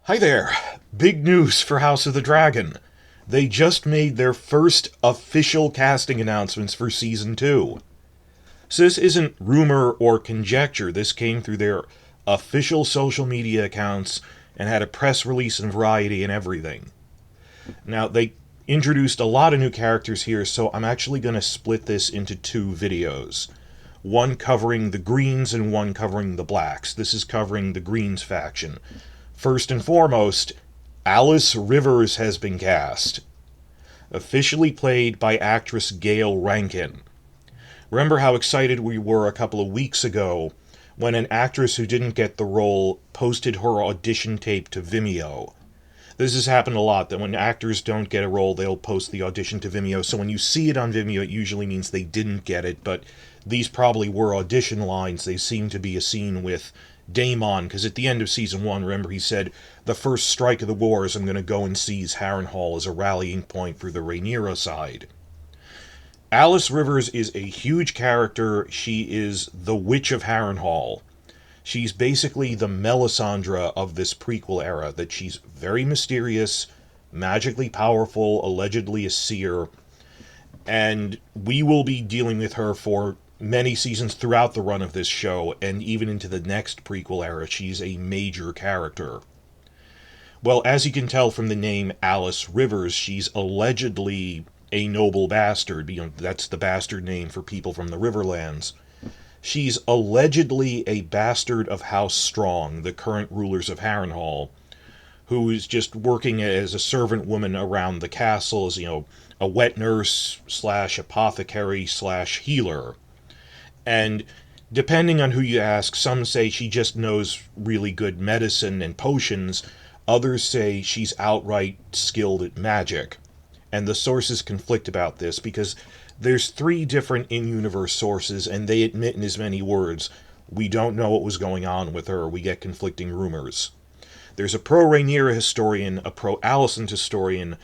Hi there. Big news for House of the Dragon. They just made their first official casting announcements for Season 2. So this isn't rumor or conjecture. This came through their official social media accounts and had a press release and Variety and everything. Now, they introduced a lot of new characters here, so I'm actually going to split this into two videos. One covering the Greens and one covering the Blacks. This is covering the Greens faction. First and foremost, Alys Rivers has been cast. Officially played by actress Gail Rankin. Remember how excited we were a couple of weeks ago when an actress who didn't get the role posted her audition tape to Vimeo. This has happened a lot, that when actors don't get a role, they'll post the audition to Vimeo. So when you see it on Vimeo, it usually means they didn't get it, but these probably were audition lines. They seem to be a scene with Daemon, because at the end of Season 1, remember, he said, the first strike of the war is I'm going to go and seize Harrenhal as a rallying point for the Rhaenyra side. Alys Rivers is a huge character. She is the Witch of Harrenhal. She's basically the Melisandre of this prequel era, that she's very mysterious, magically powerful, allegedly a seer, and we will be dealing with her for many seasons throughout the run of this show, and even into the next prequel era. She's a major character. Well, as you can tell from the name Alys Rivers, she's allegedly a noble bastard. That's the bastard name for people from the Riverlands. She's allegedly a bastard of House Strong, the current rulers of Harrenhal, who is just working as a servant woman around the castle as, a wet nurse / apothecary / healer. And depending on who you ask, some say she just knows really good medicine and potions. Others say she's outright skilled at magic. And the sources conflict about this, because there's 3 different in-universe sources, and they admit in as many words, we don't know what was going on with her, we get conflicting rumors. There's a pro-Rhaenyra historian, a pro-Alicent historian,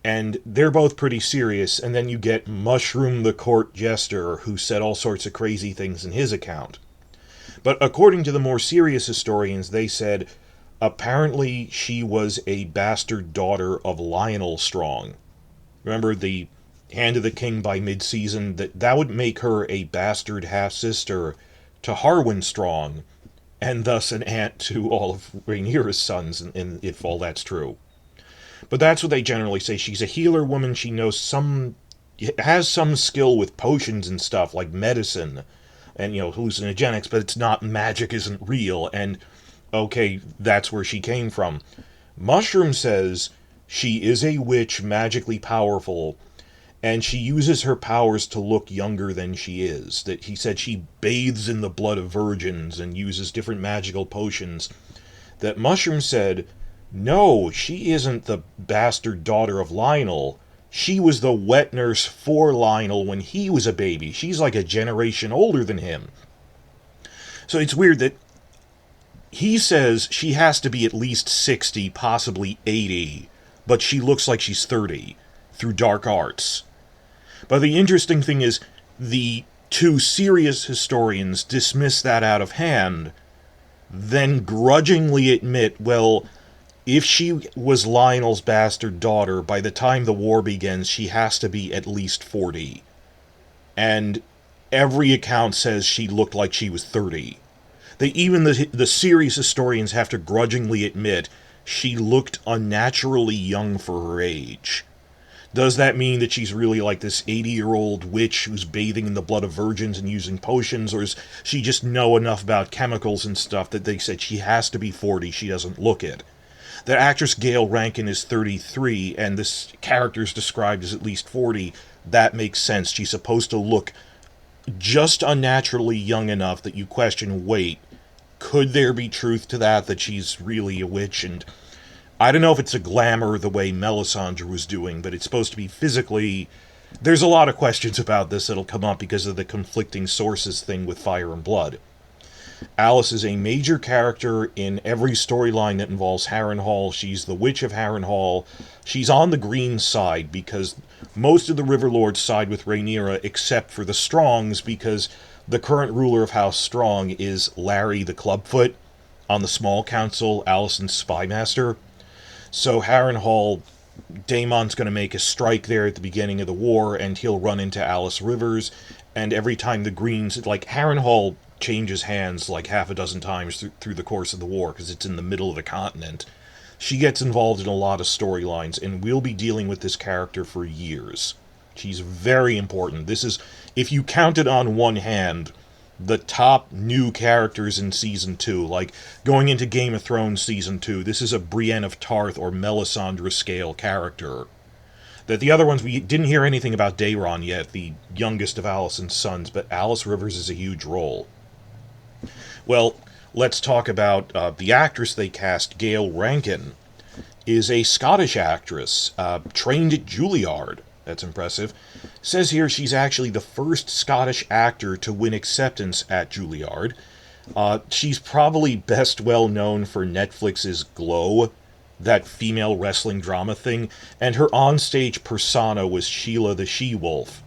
and they're both pretty serious, and then you get Mushroom the Court Jester, who said all sorts of crazy things in his account. But according to the more serious historians, they said, apparently she was a bastard daughter of Lionel Strong. Remember the Hand of the King by mid-season? That would make her a bastard half-sister to Harwin Strong, and thus an aunt to all of Rhaenyra's sons, and if all that's true. But that's what they generally say. She's a healer woman. She has some skill with potions and stuff, like medicine and, hallucinogenics, but it's not, magic isn't real, and, okay, that's where she came from. Mushroom says she is a witch, magically powerful, and she uses her powers to look younger than she is. That he said she bathes in the blood of virgins and uses different magical potions. That Mushroom said, no, she isn't the bastard daughter of Lionel. She was the wet nurse for Lionel when he was a baby. She's like a generation older than him. So it's weird that he says she has to be at least 60, possibly 80, but she looks like she's 30 through dark arts. But the interesting thing is, the 2 serious historians dismiss that out of hand, then grudgingly admit, well, if she was Lionel's bastard daughter, by the time the war begins, she has to be at least 40. And every account says she looked like she was 30. Even the serious historians have to grudgingly admit she looked unnaturally young for her age. Does that mean that she's really like this 80-year-old witch who's bathing in the blood of virgins and using potions, or does she just know enough about chemicals and stuff that they said she has to be 40, she doesn't look it? The actress Gail Rankin is 33, and this character is described as at least 40. That makes sense. She's supposed to look just unnaturally young enough that you question, wait, could there be truth to that she's really a witch? And I don't know if it's a glamour the way Melisandre was doing, but it's supposed to be physically. There's a lot of questions about this that'll come up because of the conflicting sources thing with Fire and Blood. Alys is a major character in every storyline that involves Harrenhal. She's the Witch of Harrenhal. She's on the green side because most of the Riverlords side with Rhaenyra except for the Strongs, because the current ruler of House Strong is Larry the Clubfoot on the Small Council, Alicent's spymaster. So Harrenhal, Daemon's going to make a strike there at the beginning of the war, and he'll run into Alys Rivers, and every time the Greens, like, Harrenhal changes hands like half a dozen times through the course of the war, because it's in the middle of the continent. She gets involved in a lot of storylines, and we'll be dealing with this character for years. She's very important. This is, if you count it on one hand, the top new characters in Season 2. Like, going into Game of Thrones Season 2, this is a Brienne of Tarth or Melisandre scale character. That the other ones, we didn't hear anything about Daeron yet, the youngest of Alicent's sons, but Alys Rivers is a huge role. Well, let's talk about the actress they cast. Gail Rankin is a Scottish actress, trained at Juilliard. That's impressive. Says here she's actually the first Scottish actor to win acceptance at Juilliard. She's probably best well known for Netflix's Glow, that female wrestling drama thing, and her onstage persona was Sheila the She-Wolf.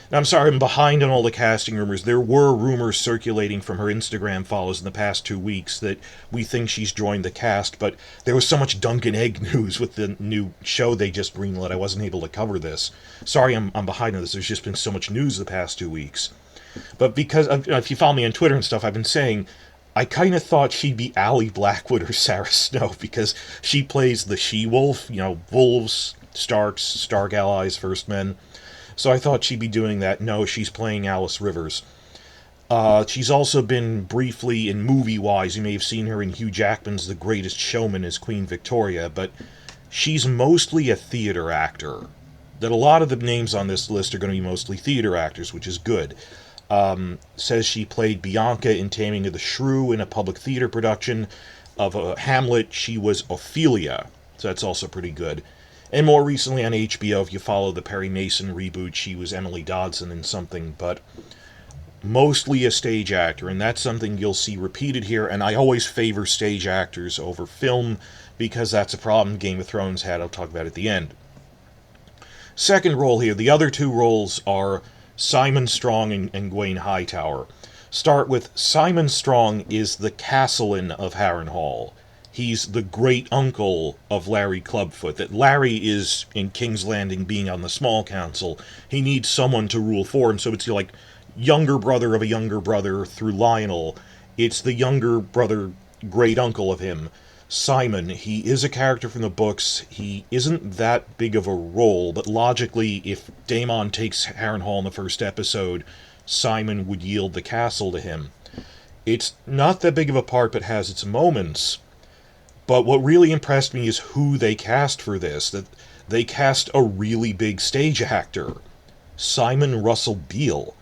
Now, I'm sorry, I'm behind on all the casting rumors. There were rumors circulating from her Instagram follows in the past 2 weeks that we think she's joined the cast, but there was so much Duncan Egg news with the new show they just greenlit, I wasn't able to cover this. Sorry, I'm behind on this. There's just been so much news the past 2 weeks. But because, if you follow me on Twitter and stuff, I've been saying, I kind of thought she'd be Ally Blackwood or Sarah Snow, because she plays the She-Wolf, wolves, Starks, Stark allies, First Men. So I thought she'd be doing that. No, she's playing Alys Rivers. She's also been briefly in movie-wise. You may have seen her in Hugh Jackman's The Greatest Showman as Queen Victoria, but she's mostly a theater actor. That a lot of the names on this list are going to be mostly theater actors, which is good. Says she played Bianca in Taming of the Shrew in a public theater production of Hamlet. She was Ophelia, so that's also pretty good. And more recently on HBO, if you follow the Perry Mason reboot, she was Emily Dodson in something, but mostly a stage actor, and that's something you'll see repeated here, and I always favor stage actors over film, because that's a problem Game of Thrones had. I'll talk about it at the end. Second role here, the other two roles are Simon Strong and Gwayne Hightower. Start with Simon Strong is the Castellan of Harrenhal. He's the great-uncle of Larry Clubfoot. That Larry is, in King's Landing, being on the small council. He needs someone to rule for him, so it's like younger brother of a younger brother through Lionel. It's the younger brother, great-uncle of him, Simon. He is a character from the books. He isn't that big of a role, but logically, if Daemon takes Harrenhal in the first episode, Simon would yield the castle to him. It's not that big of a part, but has its moments. But what really impressed me is who they cast for this. That they cast a really big stage actor, Simon Russell Beale.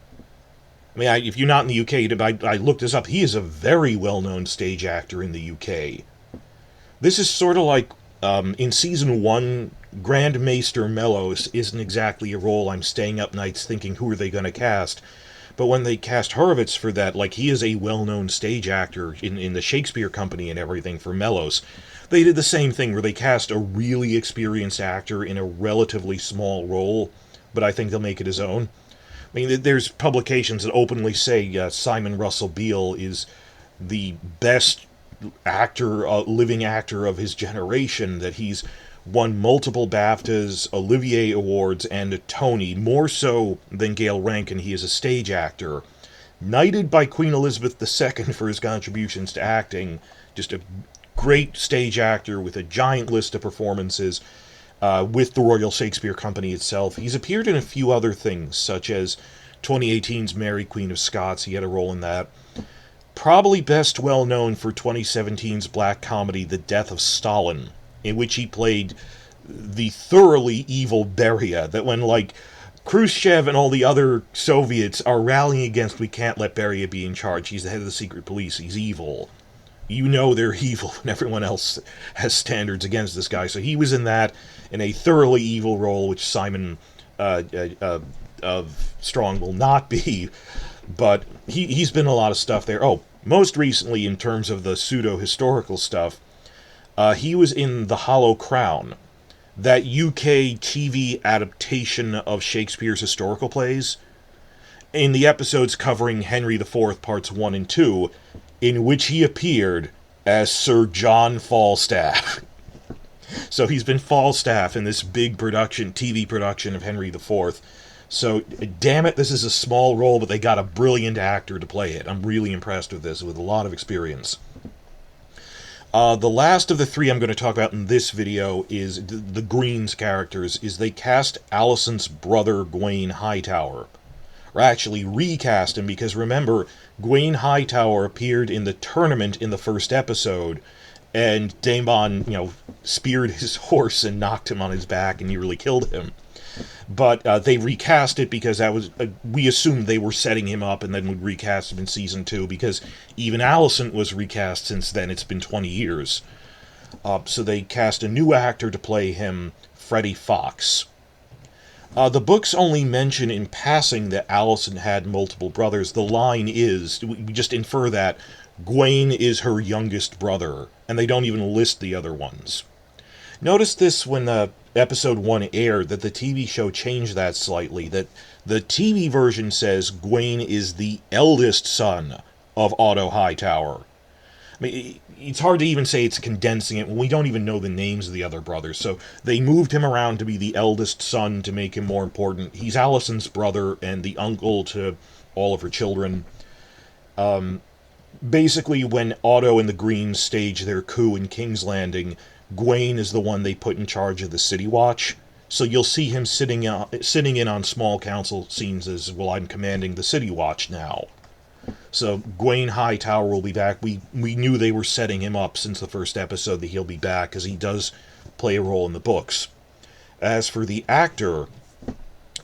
I mean, if you're not in the UK, I looked this up. He is a very well-known stage actor in the UK. This is sort of like, in Season 1, Grand Maester Mellos isn't exactly a role I'm staying up nights thinking who are they going to cast. But when they cast Hurwitz for that, like, he is a well-known stage actor in the Shakespeare Company and everything for Mellos. They did the same thing where they cast a really experienced actor in a relatively small role, but I think they'll make it his own. I mean, there's publications that openly say Simon Russell Beale is the best actor, living actor of his generation, that he's won multiple BAFTAs, Olivier Awards, and a Tony. More so than Gail Rankin, he is a stage actor. Knighted by Queen Elizabeth II for his contributions to acting. Just a great stage actor with a giant list of performances with the Royal Shakespeare Company itself. He's appeared in a few other things, such as 2018's Mary, Queen of Scots. He had a role in that. Probably best well known for 2017's black comedy The Death of Stalin, in which he played the thoroughly evil Beria, that when, like, Khrushchev and all the other Soviets are rallying against, we can't let Beria be in charge, he's the head of the secret police, he's evil. You know they're evil when everyone else has standards against this guy. So he was in that, in a thoroughly evil role, which Simon of Strong will not be, but he's been in a lot of stuff there. Oh, most recently, in terms of the pseudo-historical stuff, he was in The Hollow Crown, that UK TV adaptation of Shakespeare's historical plays, in the episodes covering Henry IV Parts 1 and 2, in which he appeared as Sir John Falstaff. So he's been Falstaff in this big production, TV production of Henry IV. So, damn it, this is a small role, but they got a brilliant actor to play it. I'm really impressed with this, with a lot of experience. The last of the three I'm going to talk about in this video is the Green's characters, is they cast Alicent's brother, Gwayne Hightower. Or actually recast him, because remember, Gwayne Hightower appeared in the tournament in the first episode, and Daemon, speared his horse and knocked him on his back and nearly killed him. But they recast it because that was we assumed they were setting him up and then would recast him in Season 2, because even Alicent was recast since then. It's been 20 years. So they cast a new actor to play him, Freddie Fox. The books only mention in passing that Alicent had multiple brothers. The line is, we just infer that Gwayne is her youngest brother, and they don't even list the other ones. Notice this when Episode 1 aired, that the TV show changed that slightly, that the TV version says Gwayne is the eldest son of Otto Hightower. I mean, it's hard to even say it's condensing it when we don't even know the names of the other brothers, so they moved him around to be the eldest son to make him more important. He's Alicent's brother and the uncle to all of her children. Basically, when Otto and the Greens stage their coup in King's Landing, Gwayne is the one they put in charge of the City Watch. So you'll see him sitting in on small council scenes as, well, I'm commanding the City Watch now. So Gwayne Hightower will be back. We knew they were setting him up since the first episode that he'll be back, because he does play a role in the books. As for the actor,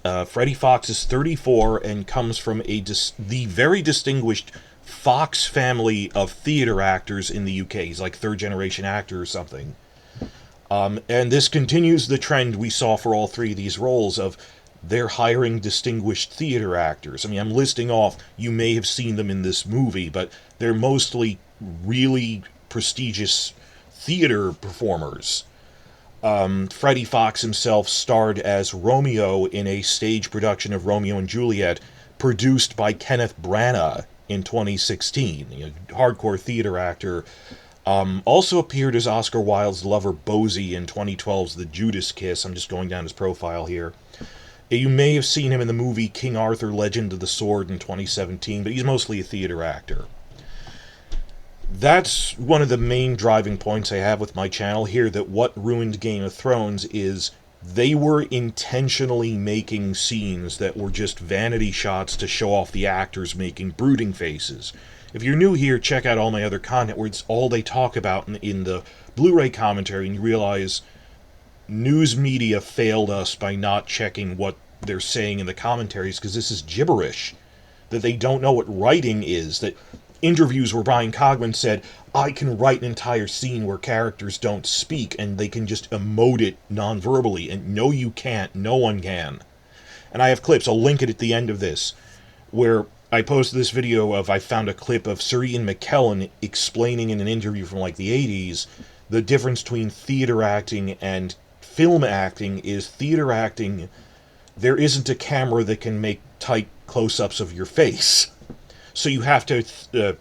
Freddie Fox is 34 and comes from the very distinguished Fox family of theater actors in the UK. He's like third-generation actor or something. And this continues the trend we saw for all three of these roles of they're hiring distinguished theater actors. I mean, I'm listing off, you may have seen them in this movie, but they're mostly really prestigious theater performers. Freddie Fox himself starred as Romeo in a stage production of Romeo and Juliet, produced by Kenneth Branagh in 2016, a hardcore theater actor. Also appeared as Oscar Wilde's lover Bosie in 2012's The Judas Kiss. I'm just going down his profile here. You may have seen him in the movie King Arthur, Legend of the Sword in 2017, but he's mostly a theater actor. That's one of the main driving points I have with my channel here, that what ruined Game of Thrones is they were intentionally making scenes that were just vanity shots to show off the actors making brooding faces. If you're new here, check out all my other content where it's all they talk about in the Blu-ray commentary, and you realize news media failed us by not checking what they're saying in the commentaries, because this is gibberish. That they don't know what writing is. That interviews where Brian Cogman said, I can write an entire scene where characters don't speak and they can just emote it non-verbally. And no, you can't. No one can. And I have clips, I'll link it at the end of this, where I posted this video of, I found a clip of Sir Ian McKellen explaining in an interview from like the 80s, the difference between theater acting and film acting is theater acting, there isn't a camera that can make tight close-ups of your face. So you have to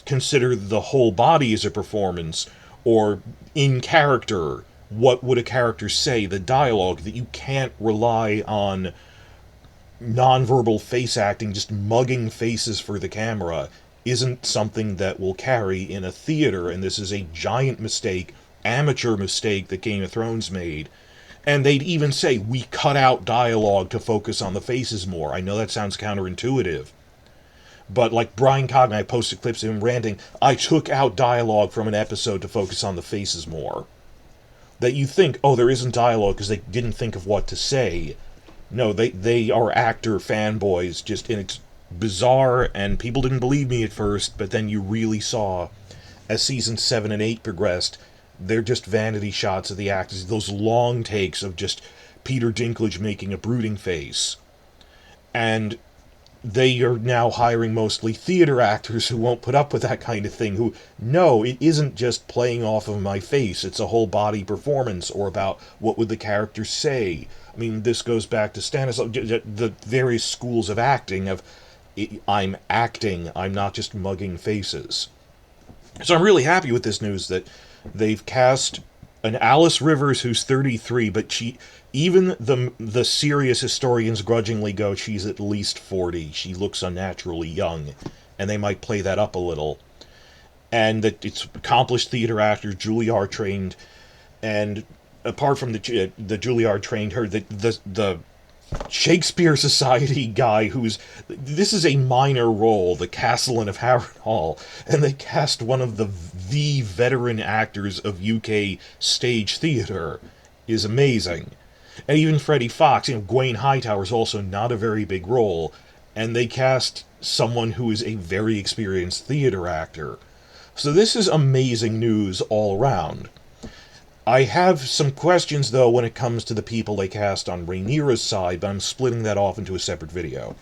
consider the whole body as a performance, or in character, what would a character say, the dialogue, that you can't rely on nonverbal face acting, just mugging faces for the camera, isn't something that will carry in a theater, and this is a giant mistake, amateur mistake that Game of Thrones made. And they'd even say, we cut out dialogue to focus on the faces more. I know that sounds counterintuitive. But like Brian Cogman, I posted clips of him ranting, I took out dialogue from an episode to focus on the faces more. That you think, oh, there isn't dialogue because they didn't think of what to say. No, they are actor fanboys, just, and it's bizarre, and people didn't believe me at first, but then you really saw, as seasons 7 and 8 progressed, they're just vanity shots of the actors, those long takes of just Peter Dinklage making a brooding face. And they are now hiring mostly theater actors who won't put up with that kind of thing, who, no, it isn't just playing off of my face, it's a whole body performance, or about what would the character say. I mean, this goes back to Stanisław, the various schools of acting, of, I'm acting, I'm not just mugging faces. So I'm really happy with this news that they've cast an Alys Rivers who's 33, but even the serious historians grudgingly go she's at least 40. She looks unnaturally young, and they might play that up a little. And that it's accomplished theater actor, Juilliard trained, and apart from the Juilliard trained her, the Shakespeare Society guy this is a minor role, the Castellan of Harrenhal, and they cast one of the veteran actors of UK stage theater, is amazing. And even Freddie Fox, Gwayne Hightower is also not a very big role, and they cast someone who is a very experienced theater actor. So this is amazing news all around. I have some questions, though, when it comes to the people they cast on Rhaenyra's side, but I'm splitting that off into a separate video.